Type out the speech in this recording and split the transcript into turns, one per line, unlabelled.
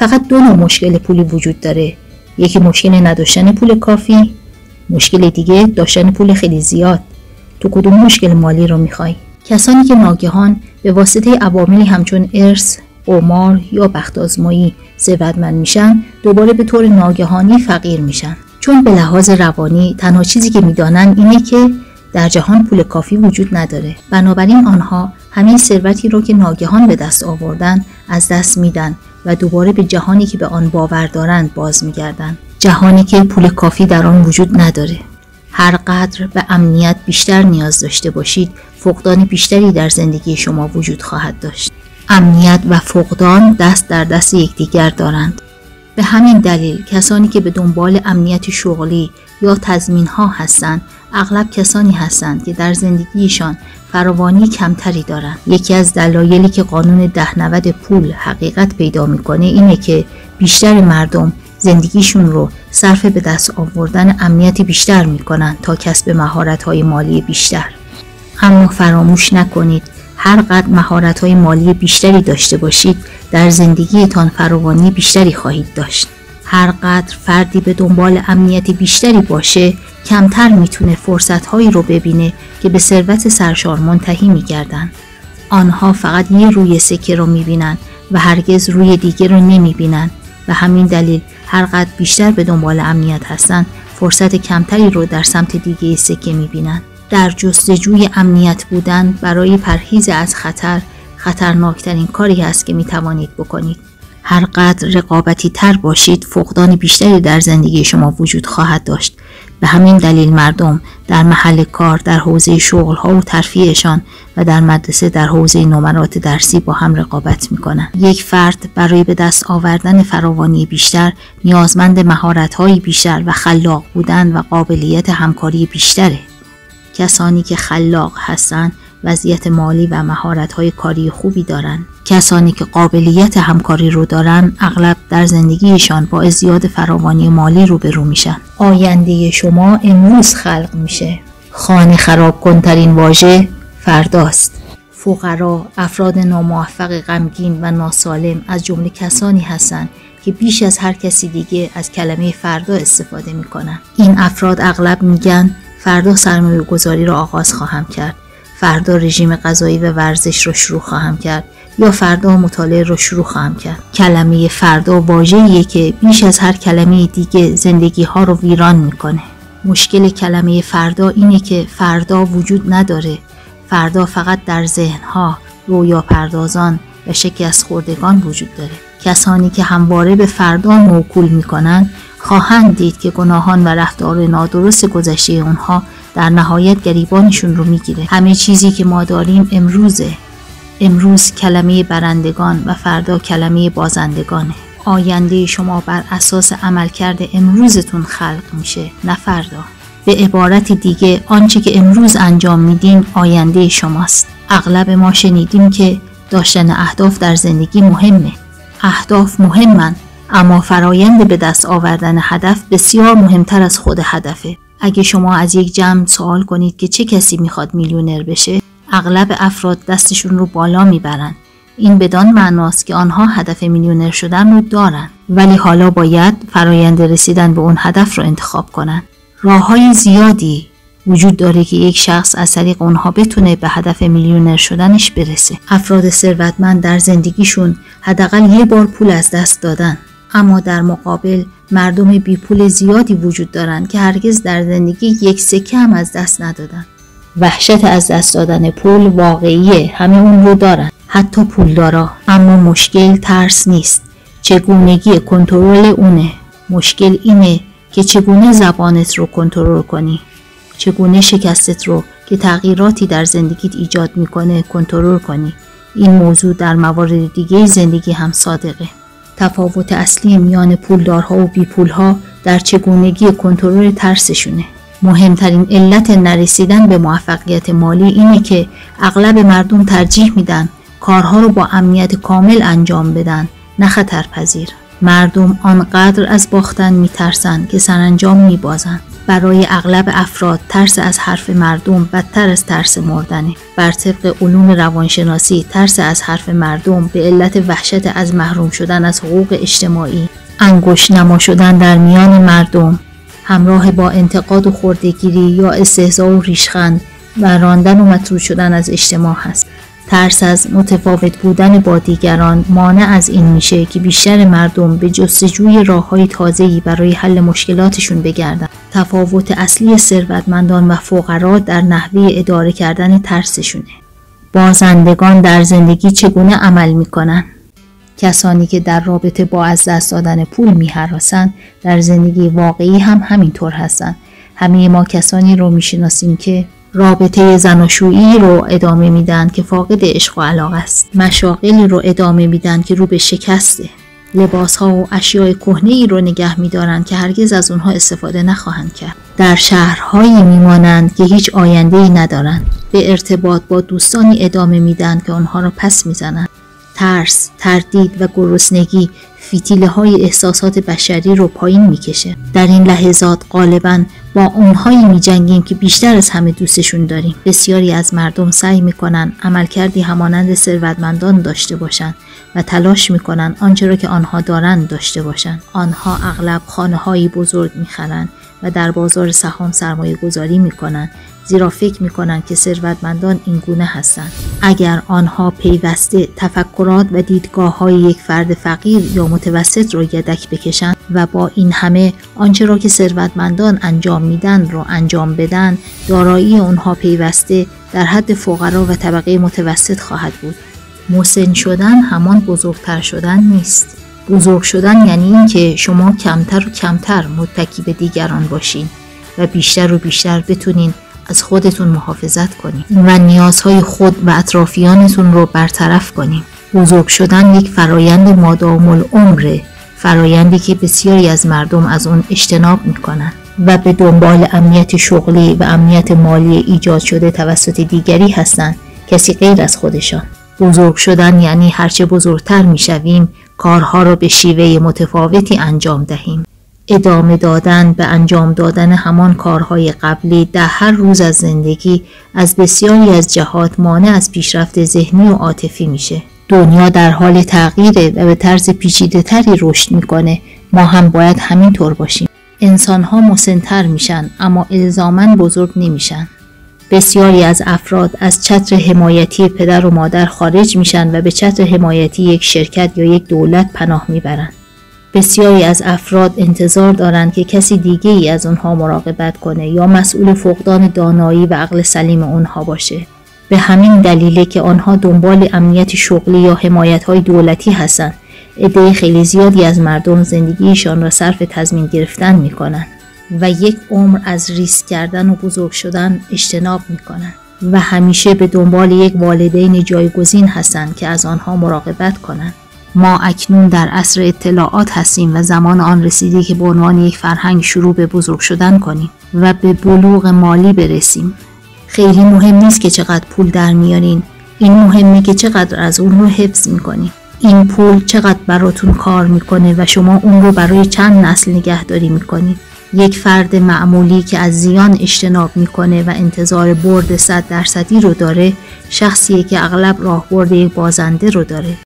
فقط دو نوع مشکل پولی وجود داره. یکی مشکل نداشتن پول کافی، مشکل دیگه داشتن پول خیلی زیاد. تو کدوم مشکل مالی رو میخوای؟ کسانی که ناگهان به واسطه عواملی همچون ارث، قمار یا بخت آزمایی ثروتمند میشن، دوباره به طور ناگهانی فقیر میشن. چون به لحاظ روانی تنها چیزی که میدانن اینه که در جهان پول کافی وجود نداره. بنابراین آنها همین ثروتی رو که ناگهان به دست آوردن از دست میدن و دوباره به جهانی که به آن باور دارند باز میگردن. جهانی که پول کافی در آن وجود نداره. هر قدر به امنیت بیشتر نیاز داشته باشید، فقدان بیشتری در زندگی شما وجود خواهد داشت. امنیت و فقدان دست در دست یکدیگر دارند. به همین دلیل کسانی که به دنبال امنیت شغلی یا تضمین‌ها هستند، اغلب کسانی هستند که در زندگیشان فراوانی کمتری دارند. یکی از دلایلی که قانون 10-90 پول حقیقت پیدا میکنه اینه که بیشتر مردم زندگیشون رو صرف به دست آوردن امنیت بیشتر میکنن تا کسب مهارت‌های مالی بیشتر. اما فراموش نکنید هر قدر مهارت‌های مالی بیشتری داشته باشید، در زندگیتان فراوانی بیشتری خواهید داشت. هر قدر فردی به دنبال امنیت بیشتری باشه، کمتر میتونه فرصت‌هایی رو ببینه که به ثروت سرشار منتهی می‌گردن. آنها فقط یه روی سکه رو می‌بینن و هرگز روی دیگه رو نمی‌بینن. و همین دلیل هر قدر بیشتر به دنبال امنیت هستن، فرصت کمتری رو در سمت دیگه سکه می‌بینن. در جستجوی امنیت بودن برای پرهیز از خطر خطرناکترین کاری است که می‌توانید بکنید. هر قدر رقابتی تر باشید، فقدان بیشتری در زندگی شما وجود خواهد داشت. به همین دلیل مردم در محل کار، در حوزه شغل‌ها و ترفیعشان و در مدرسه در حوزه نمرات درسی با هم رقابت می‌کنند. یک فرد برای به دست آوردن فراوانی بیشتر نیازمند مهارت‌های بیشتر و خلاق بودن و قابلیت همکاری بیشتره. کسانی که خلاق هستند وضعیت مالی و مهارت‌های کاری خوبی دارند. کسانی که قابلیت همکاری رو دارن اغلب در زندگیشان با ازدیاد فراوانی مالی روبرو میشن. آینده شما امروز خلق میشه. خانه خراب کنترین واژه فرداست. فقرا، افراد ناموفق، غمگین و ناسالم از جمله کسانی هستند که بیش از هر کسی دیگه از کلمه فردا استفاده میکنن. این افراد اغلب میگن فردا سرمایه گذاری رو آغاز خواهم کرد، فردا رژیم غذایی و ورزش رو شروع خواهم کرد یا فردا مطالعه رو شروع خواهم کرد. کلمه فردا واژه‌ایه که بیش از هر کلمه دیگه زندگی ها رو ویران میکنه. مشکل کلمه فردا اینه که فردا وجود نداره. فردا فقط در ذهن‌ها، رویا پردازان و شکست خوردگان وجود داره. کسانی که همواره به فردا موکول میکنن خواهند دید که گناهان و رفتار نادرست گذشته اونها در نهایت گریبانشون رو میگیره. همه چیزی که ما داریم امروزه. امروز کلمه برندگان و فردا کلمه بازندگانه. آینده شما بر اساس عملکرد امروزتون خلق میشه، نه فردا. به عبارت دیگه آنچه که امروز انجام میدین آینده شماست. اغلب ما شنیدیم که داشتن اهداف در زندگی مهمه. اهداف مهمن، اما فرایند به دست آوردن هدف بسیار مهمتر از خود هدفه. اگه شما از یک جمع سوال کنید که چه کسی میخواد میلیونر بشه، اغلب افراد دستشون رو بالا میبرن. این بدان معناست که آنها هدف میلیونر شدن رو دارن، ولی حالا باید فرایند رسیدن به اون هدف رو انتخاب کنن. راههای زیادی وجود داره که یک شخص از طریق اونها بتونه به هدف میلیونر شدنش برسه. افراد ثروتمند در زندگیشون حداقل یه بار پول از دست دادن، اما در مقابل مردم بی پول زیادی وجود دارن که هرگز در زندگی یک سکه هم از دست ندادن. وحشت از دست دادن پول واقعیه، همه اون رو دارن، حتی پولدارا. اما مشکل ترس نیست، چگونگی کنترل اونه. مشکل اینه که چگونه زبانت رو کنترل کنی، چگونه شکستت رو که تغییراتی در زندگیت ایجاد میکنه کنترل کنی. این موضوع در موارد دیگه زندگی هم صادقه. تفاوت اصلی میان پولدارها و بی پولها در چگونگی کنترل ترسشونه. مهمترین علت نرسیدن به موفقیت مالی اینه که اغلب مردم ترجیح میدن کارها رو با امنیت کامل انجام بدن، نه خطرپذیر. مردم آنقدر از باختن میترسن که سرانجام میبازن. برای اغلب افراد ترس از حرف مردم بدتر از ترس مردنه. بر طبق علوم روانشناسی ترس از حرف مردم به علت وحشت از محروم شدن از حقوق اجتماعی، انگشت نما شدن در میان مردم، همراه با انتقاد و خرده‌گیری یا استهزا و ریشخند و راندن و مطرود شدن از اجتماع هست. ترس از متفاوت بودن با دیگران مانع از این میشه که بیشتر مردم به جستجوی راه‌های تازه‌ای برای حل مشکلاتشون بگردن. تفاوت اصلی ثروتمندان و فقرا در نحوه اداره کردن ترسشونه. بازندگان در زندگی چگونه عمل میکنن؟ کسانی که در رابطه با از دست دادن پول می‌هراسند در زندگی واقعی هم همینطور هستند. همه ما کسانی رو میشناسیم که رابطه زناشویی رو ادامه میدن که فاقد عشق و علاقه است. مشاغلی رو ادامه میدن که رو به شکسته. لباس‌ها و اشیاء کهنه‌ای رو نگه می‌دارن که هرگز از اونها استفاده نخواهند کرد. در شهرهایی میمانند که هیچ آینده‌ای ندارند. به ارتباط با دوستانی ادامه میدن که آنها را پس میزنند. ترس، تردید و گرسنگی فتیله‌های احساسات بشری رو پایین میکشه. در این لحظات غالباً با اونهایی میجنگیم که بیشتر از همه دوستشون داریم. بسیاری از مردم سعی میکنن عملکردی همانند ثروتمندان داشته باشند و تلاش میکنن آنچه را که آنها دارند داشته باشند. آنها اغلب خانه‌هایی بزرگ میخرند و در بازار سهام سرمایه گذاری میکنن، زیرا فکر میکنن که ثروتمندان این گونه هستند. اگر آنها پیوسته تفکرات و دیدگاه‌های یک فرد فقیر یا متوسط را یدک بکشند و با این همه آنچه را که ثروتمندان انجام میدن را انجام بدن، دارایی آنها پیوسته در حد فقرا و طبقه متوسط خواهد بود. مسن شدن همان بزرگتر شدن نیست. بزرگ شدن یعنی این که شما کمتر و کمتر متکی به دیگران باشین و بیشتر و بیشتر بتونین از خودتون محافظت کنین و نیازهای خود و اطرافیانتون رو برطرف کنین. بزرگ شدن یک فرایند مادام العمره، فرایندی که بسیاری از مردم از اون اجتناب میکنن و به دنبال امنیت شغلی و امنیت مالی ایجاد شده توسط دیگری هستند، کسی غیر از خودشان. بزرگ شدن یعنی هرچه بزرگتر میشویم کارها را به شیوه متفاوتی انجام دهیم. ادامه دادن به انجام دادن همان کارهای قبلی در هر روز از زندگی از بسیاری از جهات مانع از پیشرفت ذهنی و عاطفی میشه. دنیا در حال تغییره و به طرز پیچیده‌تری رشد میکنه. ما هم باید همینطور باشیم. انسان‌ها مسن‌تر میشن اما الزاماً بزرگ نمیشن. بسیاری از افراد از چتر حمایتی پدر و مادر خارج میشن و به چتر حمایتی یک شرکت یا یک دولت پناه میبرن. بسیاری از افراد انتظار دارند که کسی دیگه ای از اونها مراقبت کنه یا مسئول فقدان دانایی و عقل سلیم اونها باشه. به همین دلیله که آنها دنبال امنیت شغلی یا حمایت‌های دولتی هستند. عده خیلی زیادی از مردم زندگیشان را صرف تضمین گرفتن میکنن و یک عمر از ریسک کردن و بزرگ شدن اجتناب میکنن و همیشه به دنبال یک والدین جایگزین هستند که از آنها مراقبت کنند. ما اکنون در عصر اطلاعات هستیم و زمان آن رسیده که به عنوان یک فرهنگ شروع به بزرگ شدن کنیم و به بلوغ مالی برسیم. خیلی مهم نیست که چقدر پول در میارین، این مهمه که چقدر از اون رو حفظ میکنین. این پول چقدر براتون کار میکنه و شما اون رو برای چند نسل نگهداری میکنید. یک فرد معمولی که از زیان اجتناب میکنه و انتظار برد 100% رو داره، شخصیه که اغلب راهبرد یک بازنده رو داره.